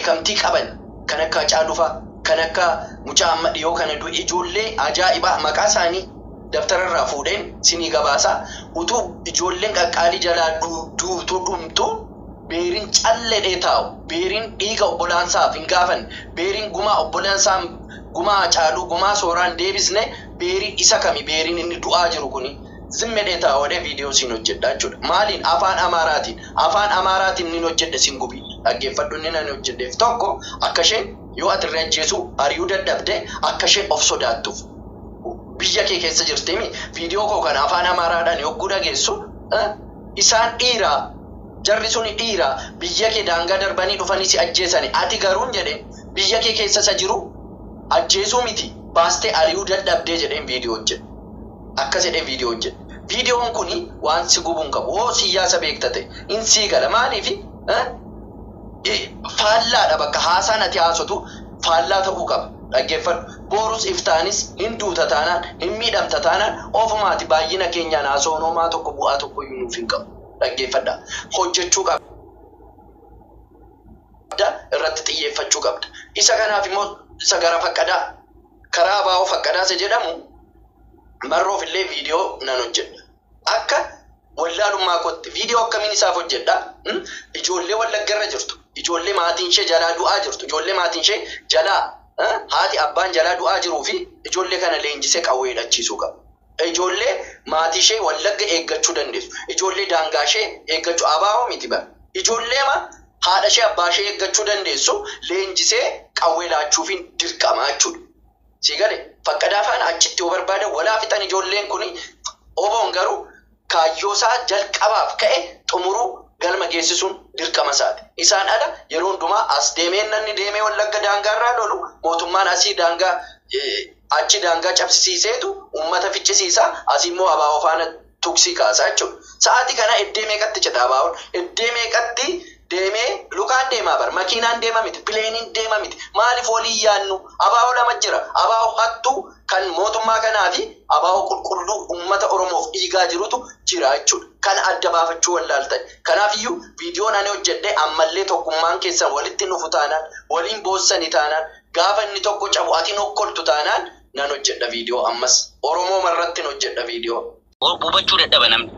beekamtii qaban kan akka Caalufa kan akka mucaa amma dhiyoo kana ijoollee ajaa'ibaa maqaa isaanii daftararraa fuudheen sinii gabaasa utuu ijoolleen qaqqaalii jalaa duutuu dhumtu beeriin calledhee taa'u beeriin dhiiga obbolaansaaf hin gaafan beeriin gumaa obbolaansaa gumaa Caaluu gumaa Sooraan deebisne beeriin isa kami beeriin inni du'aa jiru kuni zimmedhee taa'uudhee viidiyoo siin hojjedha jechuudha. Maaliin afaan Amaaraatiin nin hojjedhe siin gubii dhaggeeffadhu inni nan hojjedheef tokko akka isheen yoo ati irra ajjeesu ari'uu dadhabde akka isheen of sodaattuuf biyya kee keessa jirtemi viidiyoo koo kana afaan Amaaraadhaan yogguu dhageessu isaan dhiiraa jarri suni dhiiraa biyya kee daangaa darbanii dhufanii si ajjeesani ati garuun jedhe biyya kee keessa isa jiru ajjeesuu miti baastee ari'uu dadhabdee jedheen viidiyoo hojjedhe akka jedheen viidiyoo hojjedhe viidiyoon kuni waan si gubuun qabu hoo siyaasa beektate in sii gala maaliifi faallaadha bakka haasaan ati haasotu faallaa ta'uu qaba dhaggeeffadhu boorus iftaanis hin duuta taanaan hin miidhamta taanaan ofumaati baay'ina keenyaan haasoonomaa tokko bu'aa tokko iyyuu nuuf hin qabu dhaggeeffadha hojjechuu qabda irratti xiyyeeffachuu qabda isa kanaaf immoo isa gara faqqadaa karaa baa'oo faqqadaa se jedhamu marroof illee viidiyoo nan hojjedha akka wallaalummaa kootti viidiyoo akkamiin isaaf hojjedha ijoollee wallaggarra jirtu ijoollee maatiin ishee jalaa du'aa jirtu ijoollee maatiin ishee jalaa haati abbaan jalaa du'aa jiruu fi ijoollee kana leenjisee qawwee hidhachiisuu qaba. Ijoollee maatii ishee wallagga eeggachuu dandeessu. Ijoollee daangaa ishee eeggachuu abaa'oo miti bara. Ijoollee haadha ishee abbaa ishee eeggachuu dandeessu leenjisee qawwee laachuufiin dirqama jechuudha. Si galee faqqadaa faana achitti yoo barbaadan walaa fixan ijoolleen kuni oboon garuu kaayyoo isaa jalqabaaf ka'e xumuruu galma geessisuun dirqama isaati. Isaan ala yeroo hundumaa as deemee namni deemee wallagga daangaarraa lolu mootummaan asii daangaa achi daangaa cabsisiiseetu uummata ficcisiisa asii immoo abaa'oo faana tuksii kaasaa jechuudha. Sa'aatii kana eddee meeqatti jedha abaa'oon eddee meeqatti deemee lukaan deemaa bara makiinaan deema miti pileeniin deema miti maaliif walii yaannu abaa'oo lama jira abaa'oo hattuu kan mootummaa kanaa fi abaa'oo qulqulluu uummata Oromoof dhiigaa jirutu jira jechuudha. Kan adda baafachuu wallaaltan. Kanaafiyyuu viidiyoon ani hojjedhe ammallee tokkummaan keessan walitti nufu taanaan waliin boossani taanaan gaafa inni tokko cabu ati nokkoltu taanaan nan hojjedha viidiyoo ammas Oromoo marratti hojjedha viidiyoo. Hubachuu dadhaba namni.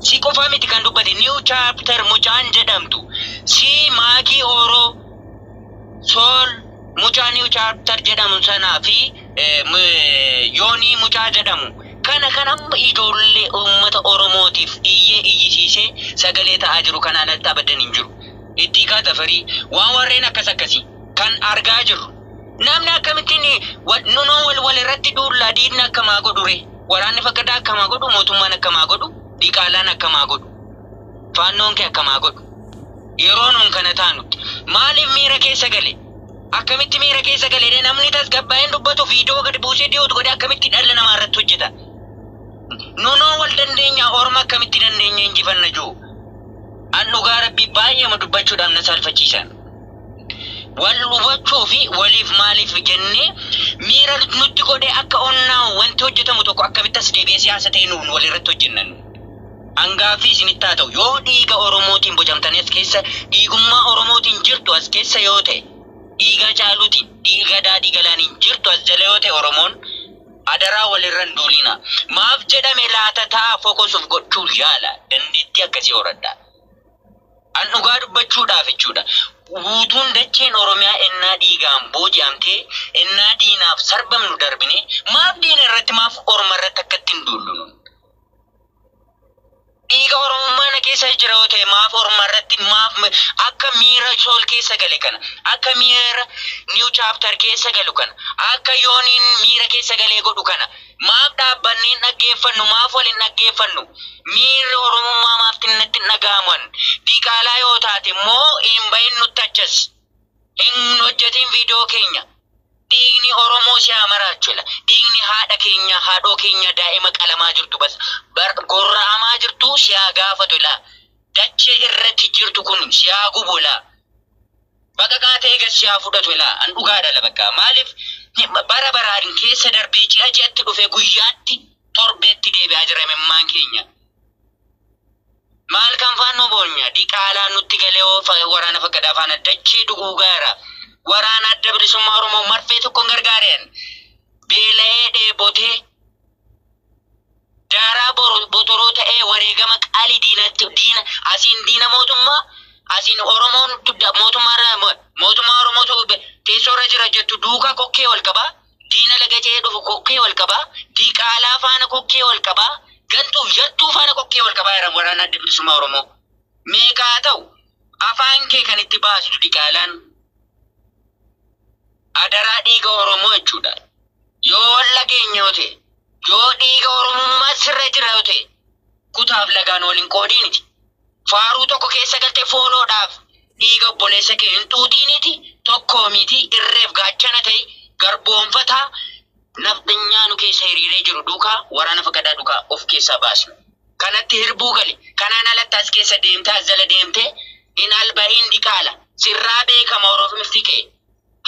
Si qofaa miti kan dubbate new chapter mucaan jedhamtu si maagii horoo sol mucaa new chapter jedhamu sanaa fi yoonii mucaa jedhamu kana amma ijoollee uummata Oromootiif iyyee iyyisiisee sagalee ta'aa jiru kanaan alatti abadan hin jiru. Itti kaatafarii waan warreen akkasii kan argaa jiru. Namni akkamittiin wal irratti duullaa diinni akkamaa godhure waraanni faqqadaa akkamaa godhu mootummaan akkamaa godhu diqaalaan akkamaa godhu faannoon kee akkamaa godhu yeroo nuun kana taanutti maaliif miira keessa gale akkamitti miira keessa gale namni tasgabbaa'een dubbatu viidiyoo gadi buusee dhiyootu godhe akkamitti dhala namaa irratti hojjeta nunoo wal dandeenya orma akkamitti dandeenya injifanna jiru an dhugaa rabbii baay'ee dubbachuudhaan na saalfachiisan wal hubachuu fi waliif maaliif jennee miira nutti godhe akka onnaa wanti hojjetamu tokko akkamitti as deebi'ee siyaasa ta'e nuun walirratti hojjennan angaafi isinitti haa ta'u yoo dhiiga Oromootiin bocamtanii as keessa dhiigummaa Oromootiin jirtu as keessa yoo ta'e dhiiga Caaluutiin dhiiga Daadhii Galaaniin jirtu as jala yoo ta'e Oromoon adaraa walirra hin duulina maaf jedhame laata ta'a fokosuuf gochuuf yaala dandeettii akkasii horadha an dhugaa dubbachuudhaaf jechuudha. Guutuun dacheen Oromiyaa ennaa dhiigaan booji'amtee ennaa diinaaf sarbamnu darbine maaf diina irratti maaf Orma irratti akkatti hin duullu dhiiga Oromummaa keessa jira yoo ta'e maaf Orma irratti maaf akka miira sool keessa gale kana akka miira new chapter keessa galu kana akka yooniin miira keessa galee godhu kana maaf dhaabbanneen dhaggeeffannu maaf waliin dhaggeeffannu miira Oromummaa maaf tinnatti dhagaaman diqaalaa yoo taate immoo hin bahin nutti achas hin hojjetiin viidiyoo keenya dhiigni Oromoo si amaraachula dhiigni haadha keenya haadhoo keenya daa'ima qalamaa jirtu bas gorra'amaa jirtu si gaafatu la dachee irratti jirtu kun si gubu la baqa qaatee eegas si fudhatu la an dhugaadha la bakka maaliif bara baraan keessa darbee ji'a ji'atti dhufe guyyaatti torbeetti deebi'aa jira memmaan keenya maal kan faannoo boonya diqaalaa nutti galee waraana faqqadaa faana dachee dhuguu gaara waraana adda bilisummaa Oromoo marfee tokkoon gargaareen beela'ee dheebotee daaraa botoroo ta'ee wareegama qaalii diina asiin diina mootummaa asiin Oromoon mootummaa Oromoo teessoorra jira jettu duukaa kokkee wal qabaa diina lagacee dhufu kokkee wal qabaa diiqaalaa faana kokkee wal qabaa gantuuf jattuu faana kokkee wal qabaa jedhama waraana adda bilisummaa Oromoo. Meeqaa ta'u afaan kee kan itti baastu diqaalaan adaraa dhiiga Oromoo jechuudha. Yoo lageenya yoo ta'e yoo dhiiga Oromummaa sirra jira yoo ta'e kutaaf lagaan waliin qoodiiniti. Faaruu tokko keessa galtee fooloodhaaf dhiiga obboleessa kee hin xuuxiiniti tokkoo miti irreef gaachana ta'e garboonfataa nafxanyaa nu keessa hiriiree jiru duukaa waraana fagadaa duukaa of keessaa baasnu. Kanatti hirbuu gali kanaan alatti as keessa deemtee as jala deemtee in albahiin diqaala sirraa beekama Oromifti kee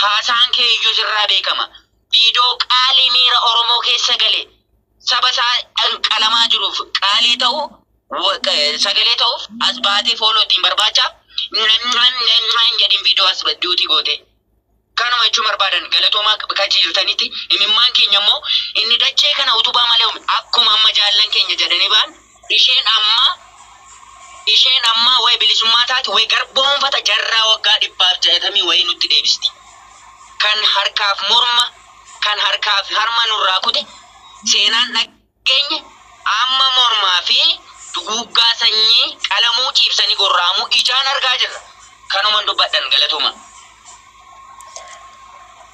haasaan kee iyyuu sirraa beekama viidiyoo qaalii miira Oromoo keessa gale saba isaa qalamaa jiruuf qaalii ta'u sagalee ta'uuf as baatee fooloo ittiin barbaacha jedhin viidiyoo as duutii goote kanuma jechuun barbaadan galatoomaa bakkachi jirtanitti imimmaan keenya immoo inni dachee kana utubaa malee akkuma amma jaallan keenya jedhanii ba'an isheen amma way bilisummaa taate way garboonfata jarraa waggaa 160 way nutti deebisti. Kan harkaaf morma kan harkaaf harma nurraa kute seenaan dhageenye amma mormaa fi duguuggaa sanyii qalamuu ciibsanii gorraamuu ijaan argaa jirra. Kanuman dubbadhan galatuma.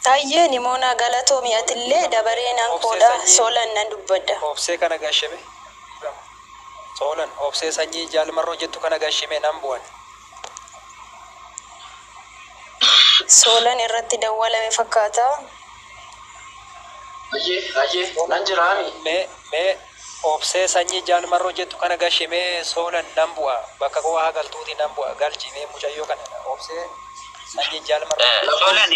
Tayyee nimoona galatoomi atillee dabareen ankoodha solan nan dubbadda. Obsee kana gashime. Solan obsee sanyii jaalmarroo jettu kana gashime nan bu'an. Solan irratti dawwalame fakkaata. Ayyee nan jiraami. Mee obsee sanyii jaalmarroo jettu kana gashime solan nan bu'a bakka waa galtuuti nan bu'a galchime mucayyoo kana obsee sanyii jaalmarroo. Solan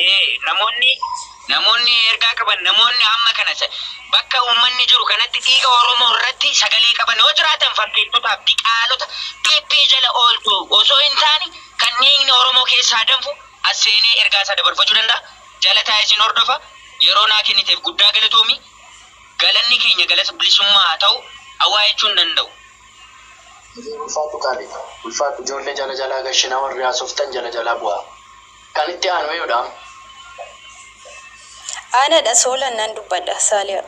namoonni ergaa qaban namoonni amma kana bakka uummanni jiru kanatti dhiiga Oromoo irratti sagalee qaban yoo jiraatan fakkeettotaaf diqaalota dhiibbee jala ooltu osoo hin taane kanneen Oromoo keessaa danfu as seenee ergaa isaa dabarfachuu danda'a. Jalataa isin hordofa yeroo naa kenniteef guddaa galatoomi. Galanni keenya galata bilisummaa haa ta'u awwaa jechuun danda'u. Ulfaatu qaali. Ulfaatu ijoollee jala gashina warri haasoftan jala bu'aa. Kan itti aanu eeyyoodha. Anadha solan nan dubbadha saaliya.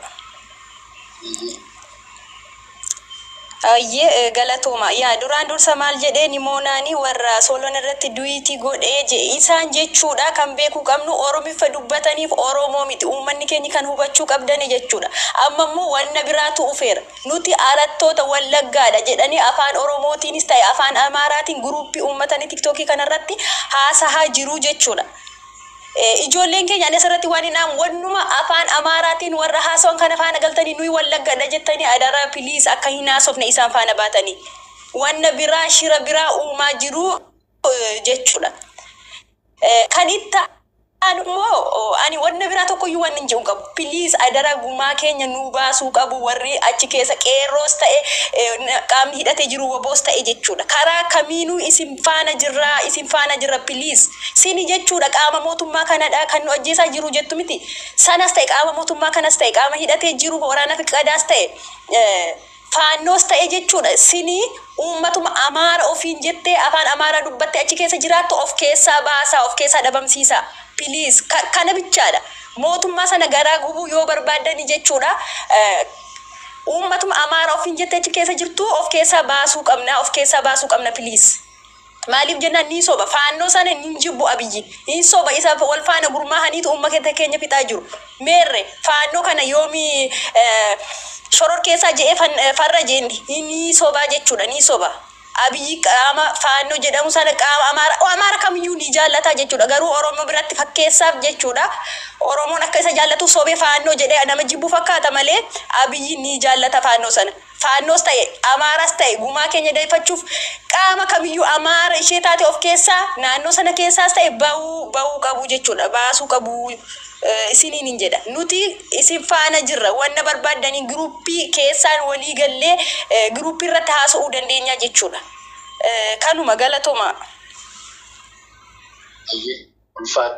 Ayyee galatooma yaa duraan dursa maal jedhee nimoonani warra solon irratti duyitii godhee isaan jechuudha kan beeku qabnu Oromiffa dubbataniif Oromoo miti uummanni keenya kan hubachuu qabdani jechuudha. Amma immoo wanna biraatu ufeera nuti arattoota Wallaggaadha jedhanii afaan Oromootiinis ta'e afaan Amaaraatiin guruppii uummatanii TikTokii kanarratti haasahaa jiru jechuudha. Ijoolleen keenya asirratti waan hinaan wannuma afaan Amaaraatiin warra haasawan kana faana galtanii nuyi Wallaggaadha jettanii adara piliis akka hin haasofne isaan faana baatanii wanna biraa shira biraa uumaa jiru jechuudha. Kan itti aanu ani wanna biraa tokkoyyuu waan hin jiru qabu piliis adara gumaa keenya nu baasuu qabu warri achi keessa qeerroos ta'e qaamni hidhatee jiru woboos ta'e jechuudha. Karaa kamiinuu isin faana jirra piliis sini jechuudha qaama mootummaa kanadha kan nu ajjeesaa jiru jettu miti. Sanas ta'e qaama mootummaa kanas ta'e qaama hidhatee jiru waraana fiqadaas ta'e faannoos ta'e jechuudha. Sini uummatuma Amaara ofiin jettee afaan Amaaraa dubbattee achi keessa jiraattu of keessaa baasaa of keessaa dhabamsiisaa. Piliis kana bichaadha. Mootummaa sana garaa gubuu yoo barbaadani jechuudha. Uummatuma Amaaraa ofiin jettee achi keessa jirtu of keessaa baasuu qabna piliis. Maaliif jennaan ni soba faannoo sana ni jibbu abiyyi ni soba isa wal faana gurmaahaniitu uummata keenya fixaa jiru. Meerre faannoo kana yoomi shoror keessaa je'ee farra jeendi ni soba jechuudha ni soba. Abiyyi qaama faannoo jedhamu sana qaama Amaara kamiyyuu ni jaallata jechuudha. Garuu Oromoo biratti fakkeessaaf jechuudha. Oromoon akka isa jaallatu sobee faannoo jedhee nama jibbu fakkaata malee abiyyi ni jaallata faannoo sana. Faannoos ta'e Amaaras ta'e gumaa keenya deeffachuuf qaama kamiyyuu Amaara ishee taate of keessaa naannoo sana keessaas ta'e bahuu qabu jechuudha. Baasuu qabu isiniin hin jedha. Nuti isin faana jirra wanna barbaadanii giruppii keessaan walii gallee giruppii irratti haasa'uu dandeenya jechuudha. Kanuma galatooma. Ulfaatu.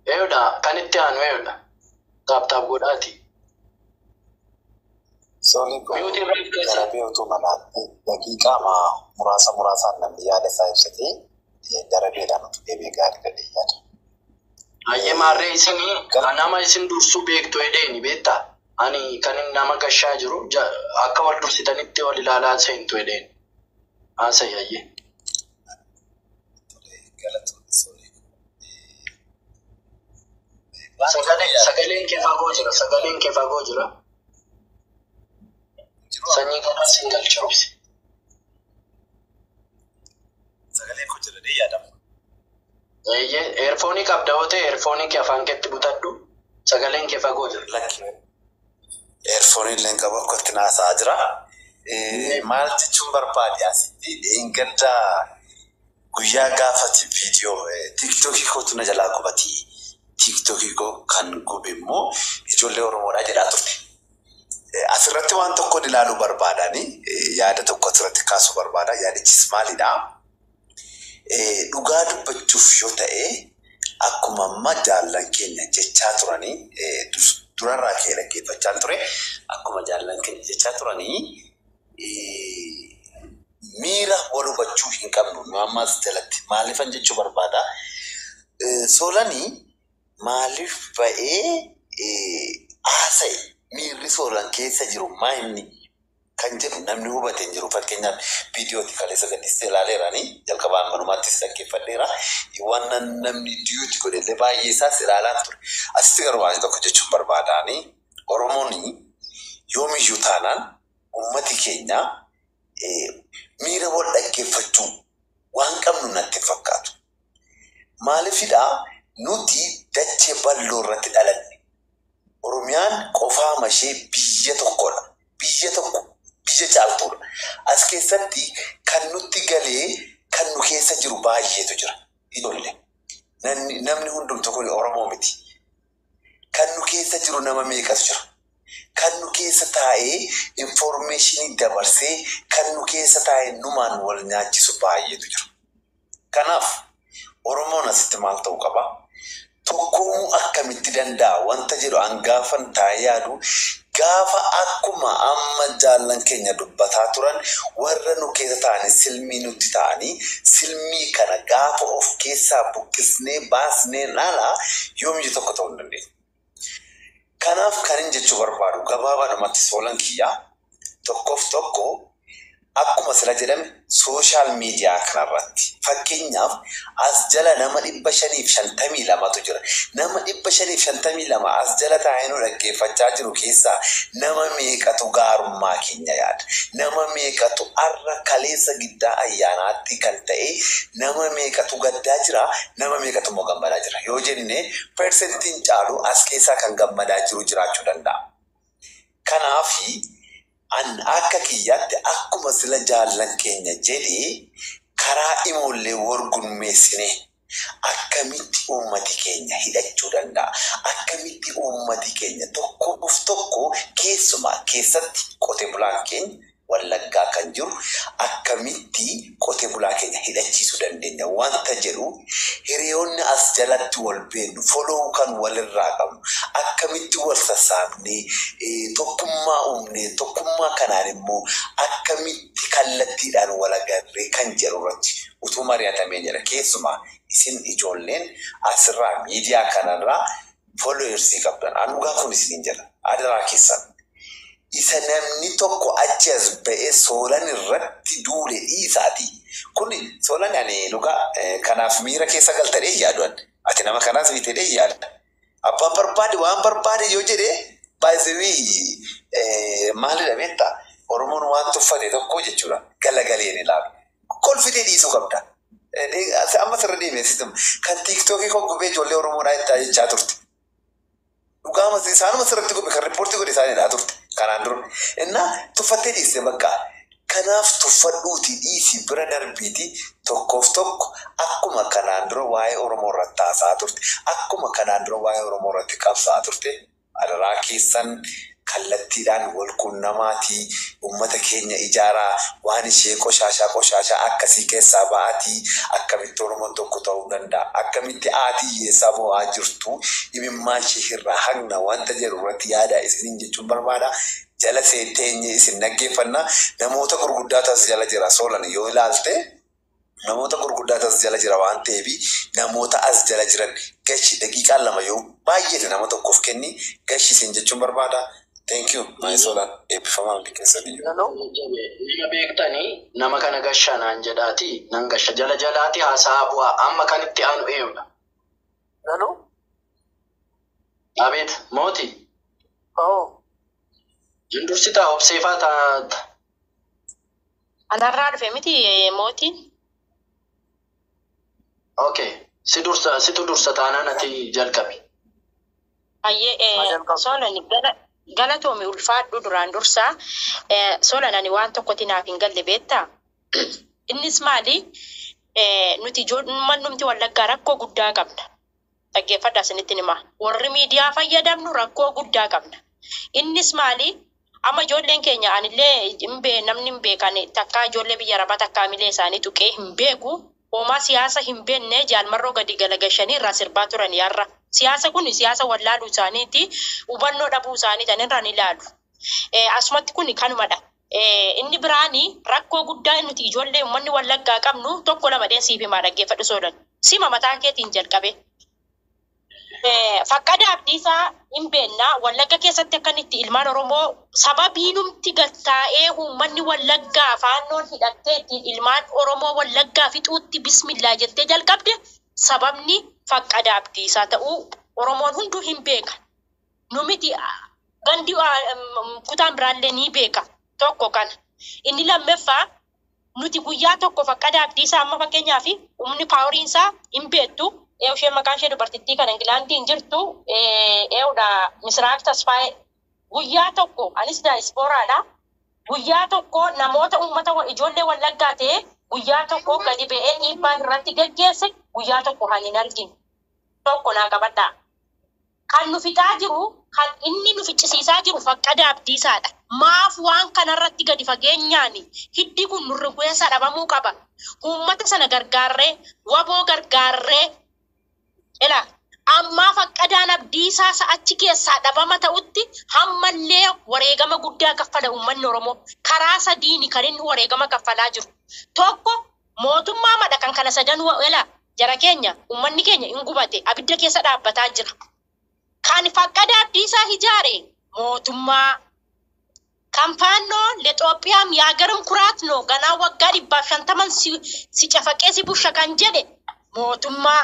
Eeyyoodha kan itti aanu eeyyoodha. Taaptaap godhaati. Sooliin kun Miyuutiin raaf keessa. gara beektuu malaatti daqiiqaa muraasaan namni yaada isaa ibsatee darabeedhaan utuu deebi'ee gaarii gadhee yaada. Hayyee maarree isinii nama isin dursuu beektu edheeni beektaa? Ani kan inni nama gashaa jiru akka wal dursitanitti wal ilaalaa seentu edheeni. Haasa'e hayyee. Galatoonni soolii kun. Sagaleen kee fagoo jira. Sagaleen kee fagoo jira. Sanyii kanaa sin galchuufsi. Sagaleen kun jedhanii yaadamu. Eerfoonii qabda yoo ta'e eerfoonii kee afaan keetti butadhu. Sagaleen kee fagoo jira. Lakki. Eerfooniin illee qaba akkatti naasaa jira. Maal jechuun barbaade asitti eeggadda guyyaa gaafati viidiyoo tiiktookii kootu na jalaa qubati. Tiiktookii koo kan gube immoo ijoollee Oromoodhaa jedhaa turte. Asirratti waan tokko ilaaluu barbaadani yaada tokko asirratti kaasuu barbaada. Yaadichis maalidhaa? Dhugaa dubbachuuf yoo ta'e akkuma amma jaallan keenya jechaa turanii durarraa kee dhaggeeffachaa ture akkuma jaallan keenya jechaa turanii miira wal hubachuu hin qabnu nu ammas jalatti maaliifan jechuu barbaada? Soolanii maaliif ba'ee haasa'e miirri Soolan keessa jiru maa inni kan jedhu namni hubatee hin jiru. Fakkeenyaaf viidiyooti kaleessa gadhiistee ilaaleeranii jalqabaan manumaattis dhaggeeffadheera. Waan namni viidiyooti godhellee baay'ee isaas ilaalaan ture. Asitti garuu waan tokko jechuun barbaadaani Oromoon yoomiyyuu taanaan uummati keenya miira wal dhaggeeffachuu waan qabnu natti fakkaatu. Maaliifidhaa nuti dachee bal'oo irratti dhalanne. Oromiyaan qofaa mashee biyya tokkodha. Biyya tokko biyya caaltuudha. As keessatti kan nutti galee kan nu keessa jiru baay'eetu jira. Ijoollee namni hundumtu kun Oromoo miti. Kan nu keessa jiru nama meeqatu jira? Kan nu keessa taa'ee infoormeeshinii dabarsee kan nu keessa taa'ee numaan wal nyaachisu baay'eetu jira. Kanaaf Oromoon asitti maal ta'uu qaba? Tokkoomuu akkamitti danda'a wanta jedhu hangaafan taa'ee yaadu gaafa akkuma amma jaallan keenya dubbataa turan warra nu keessa ta'anii silmii nutti ta'anii silmii kana gaafa of keessaa buqqisnee baasnee laalaa yoomiyyuu tokko ta'uu hin dandeenye. Kanaaf kan hin jechuu barbaadu gabaabaadhumatti Soolan kiyyaa tokkoof tokko akkuma sila jedhame sooshaal miidiyaa kanarratti fakkeenyaaf as jala nama 552tu jira. Nama 552 as jala taa'ee nu dhaggeeffachaa jiru keessaa nama meeqatu gaarummaa keenya yaada? Nama meeqatu arra kaleessa giddaa ayyaanaatti kan ta'e nama meeqatu gaddaa jira? Nama meeqatu immoo gammadaa jira? Yoo jenne persentiin caalu as keessaa kan gammadaa jiru jiraachuu danda'a. Kanaafi akka kiyyaatti akkuma sila jaallan keenya jedhee karaa ijoollee wargurmeessine akkamitti uummati keenya hidhachuu danda'a? Akkamitti uummati keenya tokkoof tokko keessumaa keessatti qotee bulaan keenya Wallaggaa kan jiru akkamitti qotee bulaa keenya hidhachiisuu dandeenya wanta jedhu hiriyoonni as jalatti wal beenu follow kan walirraa qabnu akkamitti wal sassaabnee tokkummaa uumnee tokkummaa kanaan immoo akkamitti kallattiidhaan wal agarree kan jedhu irratti utuu mari'atamee jira. Keessumaa isin ijoolleen asirraa miidiyaa kanarraa followersii qabdan anu gaafuun isin jira adaraa keessan. Isa namni tokko achi as ba'ee Soolan irratti duule dhiisaati. Kun Soolan ani dhugaa kanaaf miira keessa galtanii yaaduun ati nama kanaas bitee yaadda. Abbaan barbaade waan barbaade yoo jedhee baay'ee maalidha beektaa? Oromoon waan tuffate tokko jechuudha galagaleen ilaalu. Kolfitee dhiisuu qabda. Amma sirra deemee kan tiiktookii koo gubee ijoollee Oromoodhaa itti jechaa turte. Dhugaama isaanuma sirriitti gube kan riippoortii godhe isaaniidhaa turte. Kanaan dura innaa tuffattee dhiiste bakka kanaaf tuffadhuuti dhiisi bira darbiiti tokkoof tokko akkuma kanaan dura waa'ee Oromoo irratti taasisaa turte akkuma kanaan dura waa'ee Oromoo irratti qabsaa turte adaraa keessan kallattiidhaan wal quunnamaatii uummata keenya ijaaraa waan ishee qoshaashaa akkasii keessaa ba'aatii akkamitti Oromoon tokko ta'uu danda'a akkamitti aatii hiyyeessaa mo'aa jirtu imimmaan ishee irraa haqna wanta jedhu irratti yaada isiniin jechuun barbaada. Jala seenteenye isin dhaggeeffannaa namoota gurguddaa tas jala jira Soolan yoo ilaalte namoota gurguddaa tas jala jira waan ta'eef namoota as jala jiran gashi daqiiqaa lama yoo baay'ee nama tokkoof kenni gashi isin jechuun barbaada. Thank you, my Soolan. Eebbifamaa hundi keessanii. Nama beektanii nama kana gashaa naan jedhaati nan gasha jala jalaati haasaa bu'aa amma kan itti aanu eeyudha. Nanu? Abeet mooti. Oo. Jindursitaa obseefaa taata. Anarraa dhufe miti mootiin? Okay, situ dursa taanaan ati jalqabi. Ayyee Soolan galatoomi ulfaadhu duraan dursaa Soolan ani waan tokkotti naaf hin galle beektaa? Innis maali? Nuti mannumti Wallaggaa rakkoo guddaa qabna. Dhaggeeffadhaa isinitti himaa. Warri miidiyaa fayyadamnu rakkoo guddaa qabna. Innis maali? Amma ijoolleen keenya anillee namni hin beekan takkaa ijoollee biyya Arabaa takkaa milee isaanii tuqee hin beeku. Homaa siyaasa hin beekne jaalmarroo gadi galagashanii irraa sirbaa turan yaarra. Siyaasa kun siyaasa wallaaluu isaaniiti hubannoo dhabuu isaanii tanirraan ilaalu. Asumatti kun kanumadha. Inni biraanii rakkoo guddaa nuti ijoollee uummanni Wallaggaa qabnu tokko lama deensiif himaa dhaggeeffadhu Soolan. Sima mataa keetiin jalqabe. Fakkada Abdiisaa hin beeknaa Wallagga keessatti akkanitti ilmaan Oromoo sababiinumti gattaa'ee uummanni Wallaggaa faannoon hidhattee ittiin ilmaan Oromoo Wallaggaa fixuutti bismillaa jettee jalqabde sababni Fakkada Abdiisaa ta'uu Oromoon hunduu hin beeka. Numiti gandi kutaan biraallee ni beeka tokko kana. Inni lammaffaa nuti guyyaa tokko Fakkada Abdiisaa amma fakkeenyaaf humni paawuriinsaa hin beektu. Ishee maqaan ishee dubartittii kan Ingilaandiin jirtu Misiraaq Tasfaayee guyyaa tokko anis daayispooraadha. Guyyaa tokko namoota uummata ijoollee Wallaggaa ta'e guyyaa tokko gadi ba'ee dhiibbaa irratti gaggeesse guyyaa tokko kan hin arginu. Tokko naa qabadhaa. Kan nu fixaa jiru kan inni nu ficcisiisaa jiru Fakkada Abdiisaadha. Maaf waan kanarratti gadi fageenyaan hiddi kun nurri keessa dhabamuu qaba. Uummata sana gargaarree waboo gargaarree Ela amma Fakkadaan Abdiisaa sa'achi keessaa dhabama ta'utti hammallee wareegama guddaa kaffala uummanni Oromoo karaa sadiini kan inni wareegama kaffalaa jiru. Tokko mootummaa madaqan kana sadanuu ela jara keenya uummanni keenya hin gubate abidda keessa dhaabbataa jira. Kan Fakkada Abdiisaa ijaare mootummaa kan faannoo Itoophiyaa yaagarum kuraatno ganaa waggaa 150 si cafaqee si busha kan jedhe mootummaa.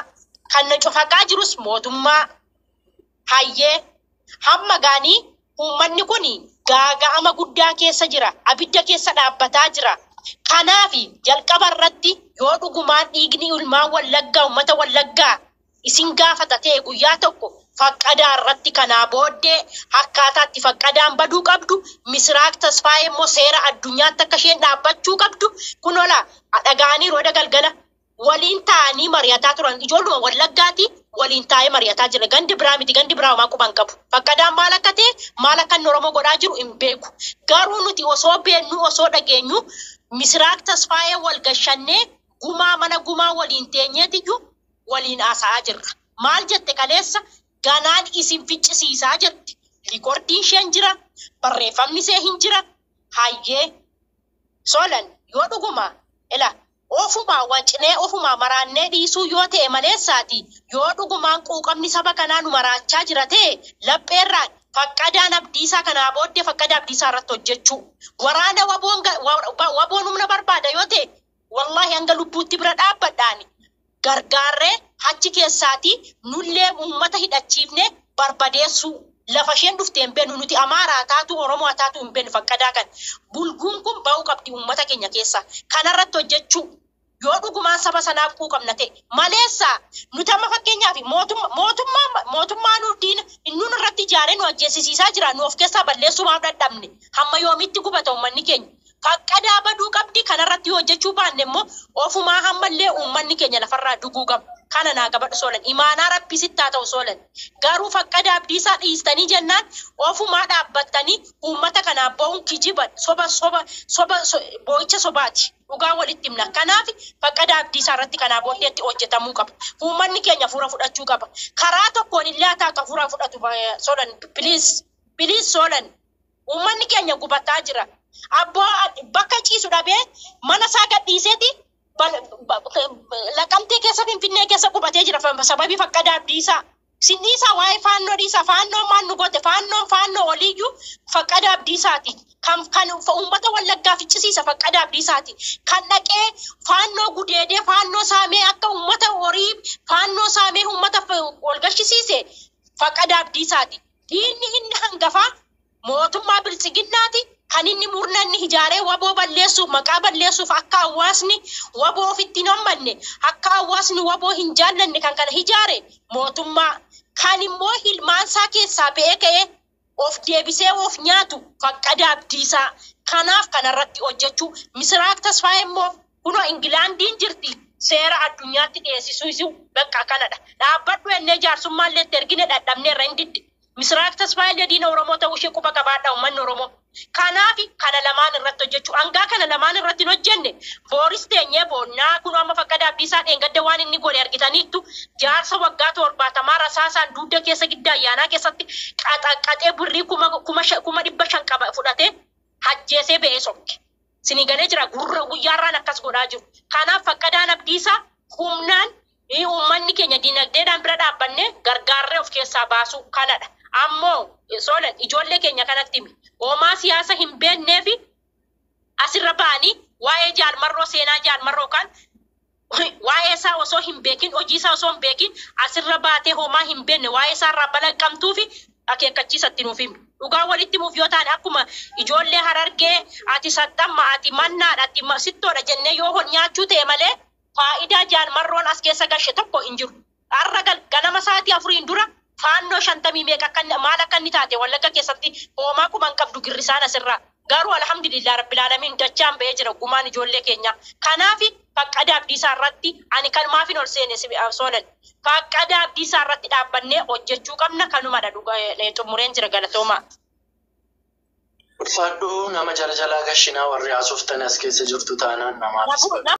Kan na cufaqaa jirus mootummaa hayyee hamma gaanii uummanni kun gaaga'ama guddaa keessa jira abidda keessa dhaabbataa jira. Kanaaf jalqaba irratti yoo dhugumaan dhiigni ilmaan Wallaggaa uummata Wallaggaa isin gaafata ta'e guyyaa tokko Fakkadaa irratti kanaa booddee akkaataatti Fakkadaan baduu qabdu Misiraaq Tasfaayee immoo seera addunyaatti akka isheen dhaabbachuu qabdu kun ola dhagaanii rooda galgala. Waliin taa'anii mari'ataa turan ijoolluma Wallaggaati waliin taa'ee mari'ataa jira gandi biraa miti gandi biraa homaa quban qabu. Fakkadaan maal akka ta'e maal akka Oromoo godhaa jiru hin beeku. Garuu nuti osoo beennu osoo dhageenyu Misiraaq Tasfaayee wal gashannee mana gumaa waliin teenyeetiyyuu waliin haasa'aa jirra. Maal jette kaleessa ganaan isin ficcisiisaa jirti. Riikordiin isheen jira barreeffamni ishee hin jira. Hayyee Soolan yoo dhuguma ela. Ofuma wacinee ofuma maraannee dhiisuu yoo ta'e maleessaati yoo dhugumaan quuqamni saba kanaa nu maraachaa jira ta'e lapheerraan Fakkadaan Abdiisaa kanaa booddee Fakkada Abdiisaa irratti hojjechuu waraana waboon humna barbaada yoo ta'e wallahi hanga lubbuutti bira dhaabbadhaan gargaarree achi keessaati nullee uummata hidhachiifne barbadeessuu lafa isheen dhufteen beenu nuti Amaaraa taatu Oromoo taatu hin beenu Fakkadaa kan bulguun kun ba'uu qabdi uummata keenya keessa kanarratti hojjechuu yoo dhugumaan saba sanaaf quuqamna ta'e maleessa nuti amma fakkeenyaaf mootummaa nutiin inni irratti ijaaree nu ajjeesisiisaa jira nu of keessaa balleessumaaf dadhabne hamma yoomitti gubata uummanni keenya Faqqadaa baduu qabdi kanarratti hojjechuu baanne immoo ofumaa hammallee uummanni keenya lafarraa duguu qaba. Kana naa qabadhu Soolan. Imaanaa rabbi sittaa ta'u Soolan. Garuu Faqqadaa Abdiisaa dhiistanii jennaan ofumaa dhaabbattanii uummata kanaaf bo'uun kijiba boo'icha sobaati. Dhugaa walitti himna. Kanaaf Faqqadaa Abdiisaa irratti kanaa booddeetti hojjetamuu qaba. Uummanni keenya fuula fudhachuu qaba. Karaa tokkoon illee haa ta'u fuula fudhatu Soolan. Biliis Soolan. Uummanni keenya gubataa jira. Abbaa bakka ciisu dhabee mana isaa gadhiiseeti Laqamtee keessa Finfinnee keessa qubatee jira sababii Faqqadaa Abdiisaa. Sinniisaa waa'ee faannoo dhiisa. Faannoo maal nu goote? Faannoo oliiyyuu Faqqadaa Abdiisaati. Kan uummata Wallaggaa ficcisiisa Faqqadaa Abdiisaati. Kan dhaqee faannoo gudeedee faannoo saamee akka uummata horii faannoo saamee uummata ol galchisiise Faqqadaa Abdiisaati. Diinni inni hangafaa mootummaa bilchiginnaati. Kan inni murna inni ijaaree waboo balleessuuf maqaa balleessuuf akka hawaasni waboo ofitti hin hammanne akka hawaasni waboo hin jaallanne kan kana ijaare mootummaa kan immoo hilmaansaa keessaa ba'ee ka'ee of deebisee of nyaatu Faqqadaa Abdiisaa. Kanaaf kanarratti hojjechuu Misiraak Tasfaayee immoo kunoo Ingilaandiin jirti seera addunyaatti dhiyeessisuu bakka kanadha. Dhaabbadhu ennee jaarsummallee ergine dadhabneerra hin diddi. Misiraak Tasfaayee diina Oromoo ta'uu ishee quba qabaadha uummanni Oromoo. Kanaaf kana lamaan irratti hojjechuu hangaa kana lamaan irratti hin hojjenne Booris teenyee boonnaa kun amma Faqqadaa Abdiisaa dheengadde waan inni godhe argitaniittu jaarsa waggaa 70 rasaasaan dugda keessa giddaa ayyaanaa keessatti qaxaqqatee birrii 500 qaba fudhatee hajjeesee ba'ee sokke. Sinii galee jira guyyaarraan akkas godhaa jiru. Kanaaf Faqqadaan Abdiisaa humnaan uummanni keenya dinagdeedhaan bira dhaabbanne gargaarree of keessaa baasuu kanadha. Ammoo Soolan ijoollee keenya kanatti homaa siyaasa hin beeknee fi asirra ba'anii waa'ee jaalmarroo seenaa jaalmarroo kan waa'ee isaa osoo hin beekin hojii isaa osoo hin beekin asirra baatee homaa hin beekne waa'ee isaa irraa balaqqamtuu fi akeekkachiisatti nuuf himu. Dhugaa walitti muuf yoo ta'an akkuma ijoollee Harargee ati saxxamma ati mannaadha ati sittoodha jennee yoo hon nyaachuu ta'e malee faayidaa jaalmarroon as keessa gashe tokko hin jiru. Har'a ganama sa'aatii 4 dura faannoo 50 meeqa maal akka inni taate Wallagga keessatti homaa kuman qabdu girrisaan asirraa. Garuu alhamdulillah rabbil alamin dachaan ba'ee jira gumaan ijoollee keenya. Kanaaf Faqqadaa Abdiisaa irratti ani kan maafin ol seene Soolan. Faqqadaa Abdiisaa irratti dhaabbannee hojjechuu qabna kanumadha xumureen jira galatoomaa. Ulfaadhuu nama jalaa gashinaa warri haasoftan as keessa jirtu taanaan namaaf.